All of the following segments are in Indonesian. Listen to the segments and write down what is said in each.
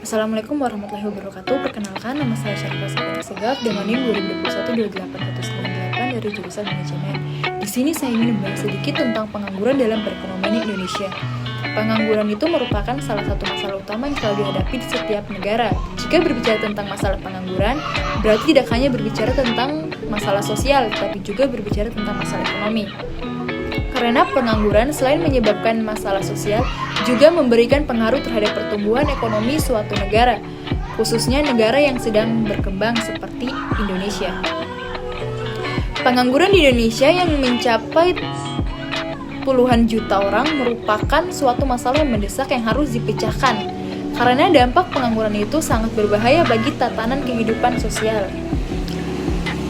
Assalamualaikum warahmatullahi wabarakatuh. Perkenalkan, nama saya Syarifah Safiatul Segaf dengan NIM 2021-28198 dari jurusan Manajemen. Di sini saya ingin membahas sedikit tentang pengangguran dalam perekonomian Indonesia. Pengangguran itu merupakan salah satu masalah utama yang selalu dihadapi di setiap negara. Jika berbicara tentang masalah pengangguran, berarti tidak hanya berbicara tentang masalah sosial, tapi juga berbicara tentang masalah ekonomi. Karena pengangguran selain menyebabkan masalah sosial, juga memberikan pengaruh terhadap pertumbuhan ekonomi suatu negara, khususnya negara yang sedang berkembang seperti Indonesia. Pengangguran di Indonesia yang mencapai puluhan juta orang merupakan suatu masalah yang mendesak yang harus dipecahkan, karena dampak pengangguran itu sangat berbahaya bagi tatanan kehidupan sosial.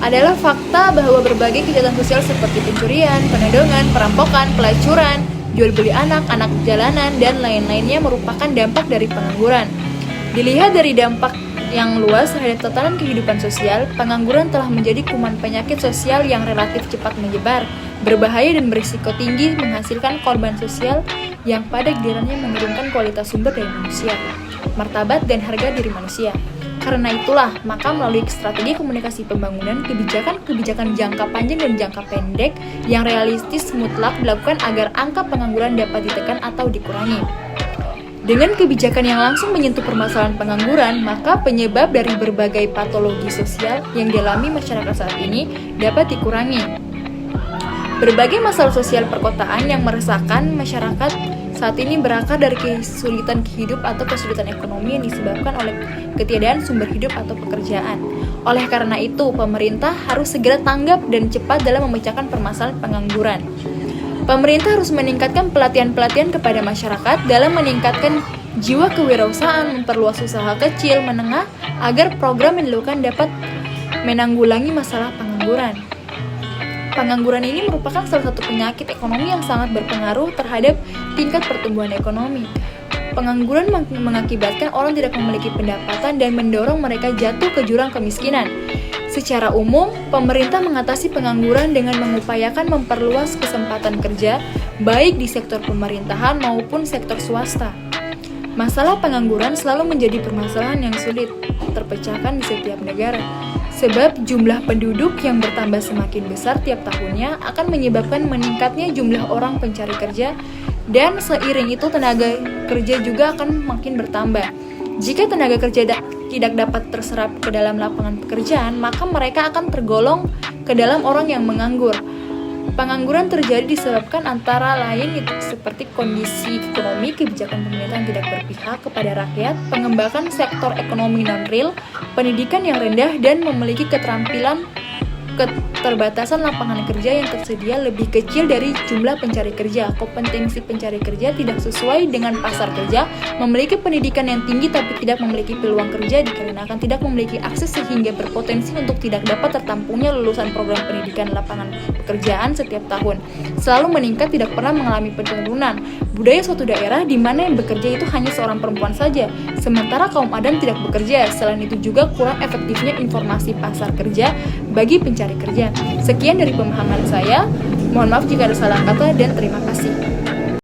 Adalah fakta bahwa berbagai kejahatan sosial seperti pencurian, penodongan, perampokan, pelacuran, jual beli anak jalanan, dan lain-lainnya merupakan dampak dari pengangguran. Dilihat dari dampak yang luas terhadap tatanan kehidupan sosial, pengangguran telah menjadi kuman penyakit sosial yang relatif cepat menyebar, berbahaya dan berisiko tinggi menghasilkan korban sosial yang pada gilirannya menurunkan kualitas sumber daya manusia, martabat dan harga diri manusia. Karena itulah, maka melalui strategi komunikasi pembangunan, kebijakan jangka panjang dan jangka pendek yang realistis mutlak dilakukan agar angka pengangguran dapat ditekan atau dikurangi. Dengan kebijakan yang langsung menyentuh permasalahan pengangguran, maka penyebab dari berbagai patologi sosial yang dialami masyarakat saat ini dapat dikurangi. Berbagai masalah sosial perkotaan yang meresahkan masyarakat saat ini berakar dari kesulitan hidup atau kesulitan ekonomi yang disebabkan oleh ketiadaan sumber hidup atau pekerjaan. Oleh karena itu, pemerintah harus segera tanggap dan cepat dalam memecahkan permasalahan pengangguran. Pemerintah harus meningkatkan pelatihan-pelatihan kepada masyarakat dalam meningkatkan jiwa kewirausahaan, memperluas usaha kecil, menengah, agar program yang dilakukan dapat menanggulangi masalah pengangguran. Pengangguran ini merupakan salah satu penyakit ekonomi yang sangat berpengaruh terhadap tingkat pertumbuhan ekonomi. Pengangguran mengakibatkan orang tidak memiliki pendapatan dan mendorong mereka jatuh ke jurang kemiskinan. Secara umum, pemerintah mengatasi pengangguran dengan mengupayakan memperluas kesempatan kerja, baik di sektor pemerintahan maupun sektor swasta. Masalah pengangguran selalu menjadi permasalahan yang sulit terpecahkan di setiap negara, sebab jumlah penduduk yang bertambah semakin besar tiap tahunnya akan menyebabkan meningkatnya jumlah orang pencari kerja, dan seiring itu tenaga kerja juga akan makin bertambah. Jika tenaga kerja tidak dapat terserap ke dalam lapangan pekerjaan, maka mereka akan tergolong ke dalam orang yang menganggur. Pengangguran terjadi disebabkan antara lain seperti kondisi ekonomi, kebijakan pemerintah yang tidak berpihak kepada rakyat, pengembangan sektor ekonomi non-real, pendidikan yang rendah, dan memiliki keterbatasan lapangan kerja yang tersedia lebih kecil dari jumlah pencari kerja. Kompetensi pencari kerja tidak sesuai dengan pasar kerja, memiliki pendidikan yang tinggi tapi tidak memiliki peluang kerja dikarenakan tidak memiliki akses sehingga berpotensi untuk tidak dapat tertampungnya lulusan program pendidikan lapangan pekerjaan setiap tahun. Selalu meningkat, tidak pernah mengalami penurunan. Budaya suatu daerah di mana yang bekerja itu hanya seorang perempuan saja, sementara kaum Adam tidak bekerja. Selain itu juga kurang efektifnya informasi pasar kerja bagi pencari kerja. Sekian dari pemahaman saya. Mohon maaf jika ada salah kata dan terima kasih.